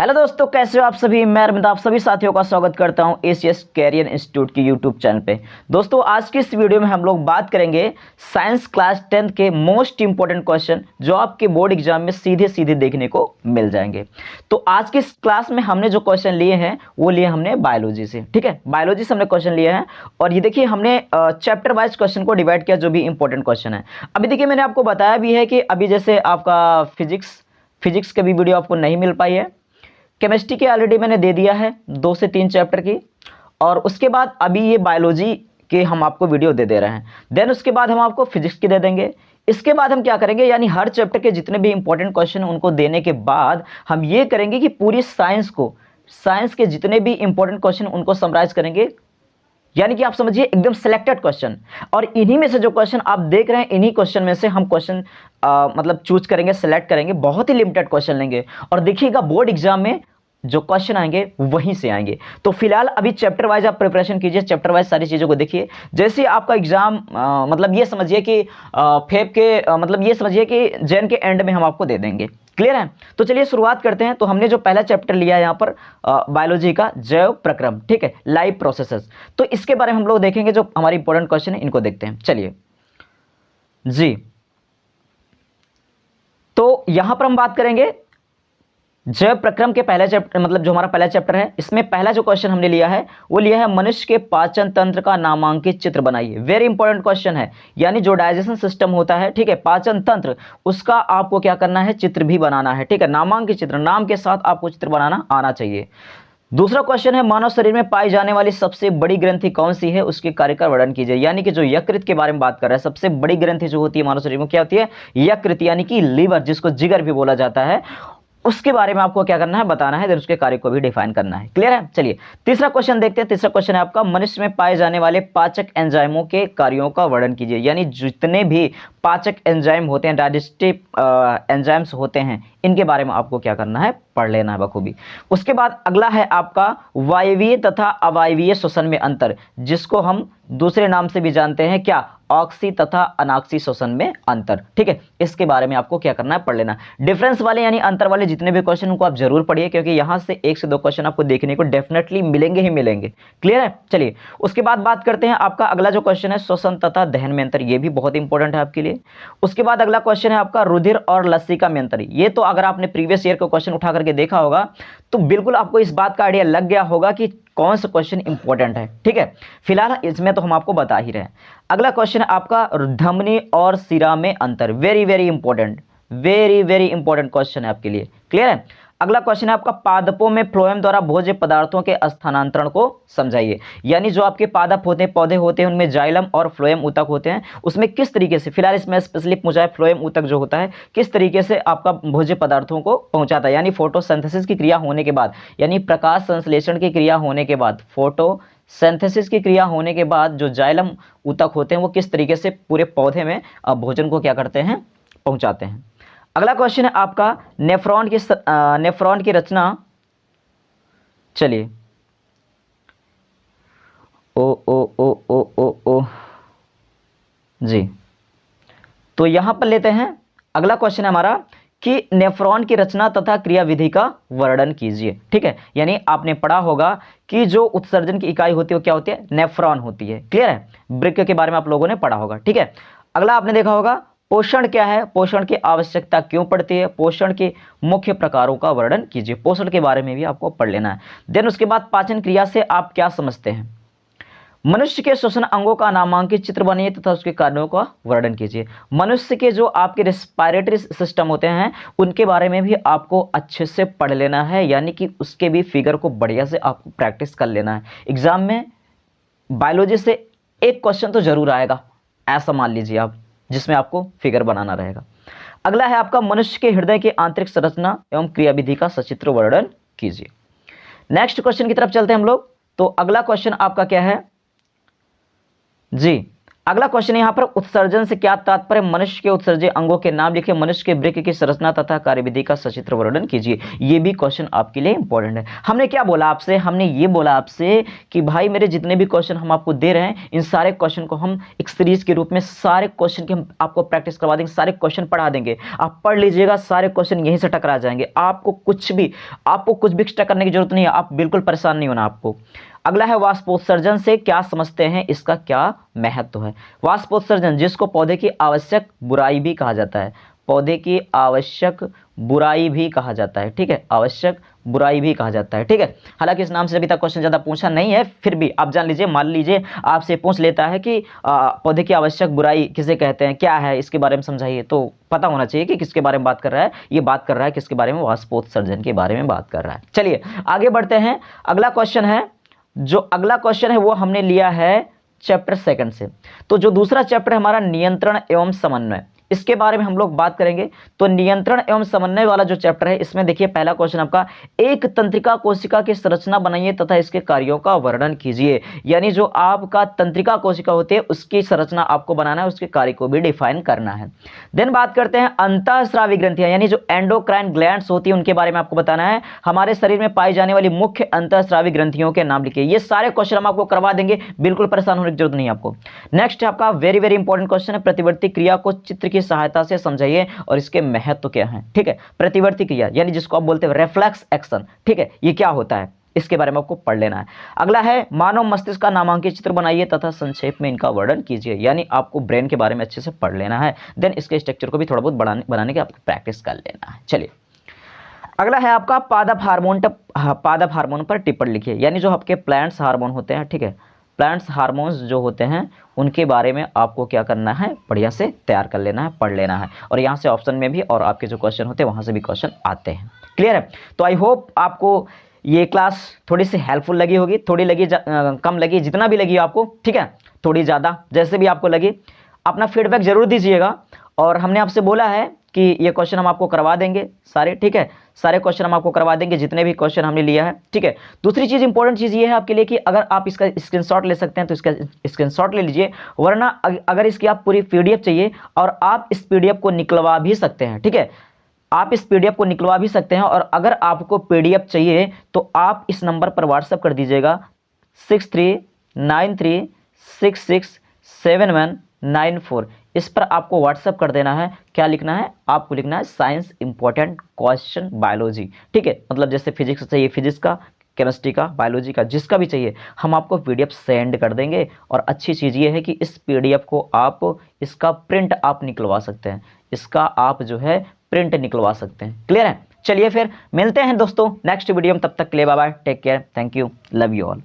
Hello दोस्तों, कैसे हो आप सभी। मैं अरविंद आप सभी साथियों का स्वागत करता हूं एसीएस कैरियर इंस्टीट्यूट की यूट्यूब चैनल पे। दोस्तों, आज की इस वीडियो में हम लोग बात करेंगे साइंस क्लास 10 के मोस्ट इंपॉर्टेंट क्वेश्चन जो आपके बोर्ड एग्जाम में सीधे सीधे देखने को मिल जाएंगे। तो आज की इस क्लास में हमने जो क्वेश्चन लिए हैं वो लिए हमने बायोलॉजी से। ठीक है, बायोलॉजी से हमने क्वेश्चन लिए हैं और ये देखिए हमने चैप्टर वाइज क्वेश्चन को डिवाइड किया जो भी इंपॉर्टेंट क्वेश्चन है। अभी देखिए मैंने आपको बताया भी है कि अभी जैसे आपका फिजिक्स की भी वीडियो आपको नहीं मिल पाई है। केमिस्ट्री की ऑलरेडी मैंने दे दिया है 2 से 3 चैप्टर की, और उसके बाद अभी ये बायोलॉजी के हम आपको वीडियो दे रहे हैं। देन उसके बाद हम आपको फिजिक्स की दे देंगे। इसके बाद हम क्या करेंगे, यानी हर चैप्टर के जितने भी इंपॉर्टेंट क्वेश्चन उनको देने के बाद हम ये करेंगे कि पूरी साइंस के जितने भी इंपॉर्टेंट क्वेश्चन उनको समराइज करेंगे, यानी कि आप समझिए एकदम सिलेक्टेड क्वेश्चन। और इन्हीं में से जो क्वेश्चन आप देख रहे हैं, इन्हीं क्वेश्चन में से हम क्वेश्चन मतलब चूज करेंगे, सेलेक्ट करेंगे, बहुत ही लिमिटेड क्वेश्चन लेंगे। और देखिएगा बोर्ड एग्जाम में जो क्वेश्चन आएंगे वहीं से आएंगे। तो फिलहाल अभी चैप्टर वाइज आप प्रिपरेशन कीजिए, चैप्टर वाइज सारी चीज़ों को देखिए। जैसे आपका एग्जाम मतलब ये समझिए कि फेब के मतलब ये समझिए कि जैन के एंड में हम आपको दे देंगे। क्लियर है? तो चलिए शुरुआत करते हैं। तो हमने जो पहला चैप्टर लिया है यहाँ पर बायोलॉजी का जैव प्रक्रम, ठीक है, लाइव प्रोसेसेस। तो इसके बारे में हम लोग देखेंगे, जो हमारे इंपॉर्टेंट क्वेश्चन है इनको देखते हैं। चलिए जी, तो यहां पर हम बात करेंगे जैव प्रक्रम के पहले चैप्टर, मतलब जो हमारा पहला चैप्टर है, इसमें पहला जो क्वेश्चन हमने लिया है वो लिया है मनुष्य के पाचन तंत्र का नामांकित चित्र बनाइए। वेरी इंपॉर्टेंट क्वेश्चन है, यानी जो डाइजेशन सिस्टम होता है, ठीक है, पाचन तंत्र, उसका आपको क्या करना है, चित्र भी बनाना है। ठीक है, नामांकित चित्र, नाम के साथ आपको चित्र बनाना आना चाहिए। दूसरा क्वेश्चन है मानव शरीर में पाई जाने वाली सबसे बड़ी ग्रंथि कौन सी है, उसके कार्य का वर्णन कीजिए। यानी कि जो यकृत के बारे में बात कर रहा है, सबसे बड़ी ग्रंथि जो होती है मानव शरीर में क्या होती है, यकृत, यानी कि लीवर, जिसको जिगर भी बोला जाता है, उसके बारे में आपको क्या करना है, बताना है, देन उसके कार्य को भी डिफाइन करना है। क्लियर है? चलिए तीसरा क्वेश्चन देखते हैं। तीसरा क्वेश्चन है आपका मनुष्य में पाए जाने वाले पाचक एंजाइमों के कार्यों का वर्णन कीजिए। यानी जितने भी पाचक एंजाइम होते हैं, डाइजेस्टिव एंजाइम्स होते हैं, इनके बारे में आपको क्या करना है, पढ़ लेना है बखूबी। उसके बाद अगला है आपका वायवीय तथा अवायवीय श्वसन में अंतर, जिसको हम दूसरे नाम से भी जानते हैं क्या, ऑक्सी तथा अनाक्सी श्वसन में अंतर। ठीक है, इसके बारे में आपको क्या करना है, पढ़ लेना। डिफरेंस वाले यानी अंतर वाले जितने भी क्वेश्चन उनको आप जरूर पढ़िए, क्योंकि यहां से 1 से 2 क्वेश्चन आपको देखने को डेफिनेटली मिलेंगे ही मिलेंगे। क्लियर है? चलिए उसके बाद बात करते हैं आपका अगला जो क्वेश्चन है श्वसन तथा दहन में अंतर, ये भी बहुत इंपॉर्टेंट है आपके लिए। उसके बाद अगला क्वेश्चन है आपका रुधिर और लसिका में अंतर। ये तो अगर आपने प्रीवियस ईयर का क्वेश्चन उठा करके देखा होगा तो बिल्कुल आपको इस बात का आइडिया लग गया होगा कि कौन सा क्वेश्चन इंपॉर्टेंट है। ठीक है, फिलहाल इसमें तो हम आपको बता ही रहे हैं। अगला क्वेश्चन है आपका धमनी और सिरा में अंतर। Very very important, very very important question है आपके लिए। क्लियर है? अगला क्वेश्चन है आपका पादपों में फ्लोएम द्वारा भोज्य पदार्थों के स्थानांतरण को समझाइए। यानी जो आपके पादप होते हैं, पौधे होते हैं, उनमें जाइलम और फ्लोएम ऊतक होते हैं, उसमें किस तरीके से, फिलहाल इसमें स्पेशली पूछा है फ्लोएम ऊतक जो होता है किस तरीके से आपका भोज्य पदार्थों को पहुंचाता है। यानी फोटोसिंथेसिस की क्रिया होने के बाद, यानी प्रकाश संश्लेषण की क्रिया होने के बाद, फोटोसिंथेसिस की क्रिया होने के बाद जो जाइलम ऊतक होते हैं वो किस तरीके से पूरे पौधे में भोजन को क्या करते हैं, पहुंचाते हैं। अगला क्वेश्चन है आपका नेफ्रॉन की रचना। चलिए ओ ओ ओ ओ ओ ओ जी, तो यहां पर लेते हैं। अगला क्वेश्चन है हमारा कि नेफ्रॉन की रचना तथा क्रियाविधि का वर्णन कीजिए। ठीक है, यानी आपने पढ़ा होगा कि जो उत्सर्जन की इकाई होती है वो क्या होती है, नेफ्रॉन होती है। क्लियर है? वृक्क के बारे में आप लोगों ने पढ़ा होगा। ठीक है, अगला आपने देखा होगा पोषण क्या है, पोषण की आवश्यकता क्यों पड़ती है, पोषण के मुख्य प्रकारों का वर्णन कीजिए। पोषण के बारे में भी आपको पढ़ लेना है। देन उसके बाद पाचन क्रिया से आप क्या समझते हैं। मनुष्य के श्वसन अंगों का नामांकित चित्र बनाइए तथा उसके कार्यों का वर्णन कीजिए। मनुष्य के जो आपके रेस्पिरेटरी सिस्टम होते हैं उनके बारे में भी आपको अच्छे से पढ़ लेना है, यानी कि उसके भी फिगर को बढ़िया से आपको प्रैक्टिस कर लेना है। एग्जाम में बायोलॉजी से एक क्वेश्चन तो जरूर आएगा, ऐसा मान लीजिए आप, जिसमें आपको फिगर बनाना रहेगा। अगला है आपका मनुष्य के हृदय की आंतरिक संरचना एवं क्रियाविधि का सचित्र वर्णन कीजिए। नेक्स्ट क्वेश्चन की तरफ चलते हैं हम लोग। तो अगला क्वेश्चन आपका क्या है जी, अगला क्वेश्चन यहाँ पर उत्सर्जन से क्या तात्पर्य, मनुष्य के उत्सर्जित अंगों के नाम लिखे, मनुष्य के वृक्क की संरचना तथा कार्यविधि का सचित्र वर्णन कीजिए। ये भी क्वेश्चन आपके लिए इंपॉर्टेंट है। हमने क्या बोला आपसे, हमने ये बोला आपसे कि भाई मेरे जितने भी क्वेश्चन हम आपको दे रहे हैं इन सारे क्वेश्चन को हम एक सीरीज के रूप में सारे क्वेश्चन की हम आपको प्रैक्टिस करवा देंगे, सारे क्वेश्चन पढ़ा देंगे, आप पढ़ लीजिएगा, सारे क्वेश्चन यहीं से टकरा जाएंगे। आपको कुछ भी एक्स्ट्रा करने की जरूरत नहीं है, आप बिल्कुल परेशान नहीं होना आपको। अगला है वाष्पोत्सर्जन से क्या समझते हैं, इसका क्या महत्व है। वाष्पोत्सर्जन जिसको पौधे की आवश्यक बुराई भी कहा जाता है, पौधे की आवश्यक बुराई भी कहा जाता है, ठीक है, आवश्यक बुराई भी कहा जाता है, ठीक है। हालांकि इस नाम से अभी तक क्वेश्चन ज़्यादा पूछा नहीं है, फिर भी आप जान लीजिए, मान लीजिए आपसे पूछ लेता है कि पौधे की आवश्यक बुराई किसे कहते हैं, क्या है, इसके बारे में समझाइए, तो पता होना चाहिए कि किसके बारे में बात कर रहा है। ये बात कर रहा है किसके बारे में, वाष्पोत्सर्जन के बारे में बात कर रहा है। चलिए आगे बढ़ते हैं। अगला क्वेश्चन है, जो अगला क्वेश्चन है वो हमने लिया है चैप्टर 2 से। तो जो दूसरा चैप्टर है हमारा नियंत्रण एवं समन्वय, इसके बारे में हम लोग बात करेंगे। तो नियंत्रण एवं समन्वय वाला जो चैप्टर है, इसमें देखिए पहला क्वेश्चन आपका, एक तंत्रिका कोशिका की संरचना बनाइए तथा इसके कार्यों का वर्णन कीजिए। यानी जो आपका तंत्रिका कोशिका होती है उसकी संरचना आपको बनाना है, उसके कार्य को भी डिफाइन करना है। देन बात करते हैं अंतःस्रावी ग्रंथियां, यानी जो एंडोक्राइन ग्लैंड्स होती है उनके बारे में आपको बताना है। हमारे शरीर में पाई जाने वाली मुख्य अंतःस्रावी ग्रंथियों के नाम लिखिए। ये सारे क्वेश्चन हम आपको करवा देंगे, बिल्कुल परेशान होने की जरूरत नहीं है आपको। नेक्स्ट आपका वेरी वेरी इंपॉर्टेंट क्वेश्चन है, प्रतिवर्ती क्रिया को चित्र की सहायता से समझाइए और इसके महत्व क्या हैं, ठीक है। प्रतिवर्ती क्रिया यानी जिसको आप बोलते हैं रिफ्लेक्स एक्शन, ठीक है, ये क्या होता है इसके बारे में आपको पढ़ लेना है। अगला है मानव मस्तिष्क का नामांकित चित्र बनाइए तथा संक्षेप में इनका वर्णन कीजिए। यानी आपको ब्रेन के बारे में अच्छे से पढ़ लेना है, देन इसके स्ट्रक्चर को भी थोड़ा बहुत बनाने की आपको प्रैक्टिस कर लेना है। चलिए अगला है आपका पादप हार्मोन पर टिप्पणी लिखिए। यानी जो आपके प्लांट्स हार्मोन होते हैं, ठीक है, प्लांट्स हार्मोन्स जो होते हैं उनके बारे में आपको क्या करना है, बढ़िया से तैयार कर लेना है, पढ़ लेना है। और यहाँ से ऑप्शन में भी और आपके जो क्वेश्चन होते हैं वहाँ से भी क्वेश्चन आते हैं। क्लियर है। तो आई होप आपको ये क्लास थोड़ी सी हेल्पफुल लगी होगी, थोड़ी लगी कम लगी, जितना भी लगी आपको, ठीक है, थोड़ी ज़्यादा जैसे भी आपको लगी, अपना फीडबैक जरूर दीजिएगा। और हमने आपसे बोला है कि ये क्वेश्चन हम आपको करवा देंगे सारे, ठीक है, सारे क्वेश्चन हम आपको करवा देंगे जितने भी क्वेश्चन हमने लिया है, ठीक है। दूसरी चीज़ इंपॉर्टेंट चीज़ ये है आपके लिए कि अगर आप इसका स्क्रीनशॉट ले सकते हैं तो इसका स्क्रीनशॉट ले लीजिए, वरना अगर इसकी आप पूरी पीडीएफ चाहिए और आप इस पीडीएफ को निकलवा भी सकते हैं, ठीक है, आप इस पीडीएफ को निकलवा भी सकते हैं। और अगर आपको पीडीएफ चाहिए तो आप इस नंबर पर व्हाट्सएप कर दीजिएगा 6393667194। इस पर आपको व्हाट्सएप कर देना है। क्या लिखना है, आपको लिखना है साइंस इंपॉर्टेंट क्वेश्चन बायोलॉजी, ठीक है, मतलब जैसे फिजिक्स चाहिए फिजिक्स का, केमिस्ट्री का, बायोलॉजी का, जिसका भी चाहिए हम आपको पीडीएफ सेंड कर देंगे। और अच्छी चीज़ ये है कि इस पीडीएफ को आप इसका प्रिंट आप निकलवा सकते हैं, इसका आप जो है प्रिंट निकलवा सकते हैं। क्लियर है। चलिए फिर मिलते हैं दोस्तों नेक्स्ट वीडियो में, तब तक के लिए bye bye, take care, thank you, love you all.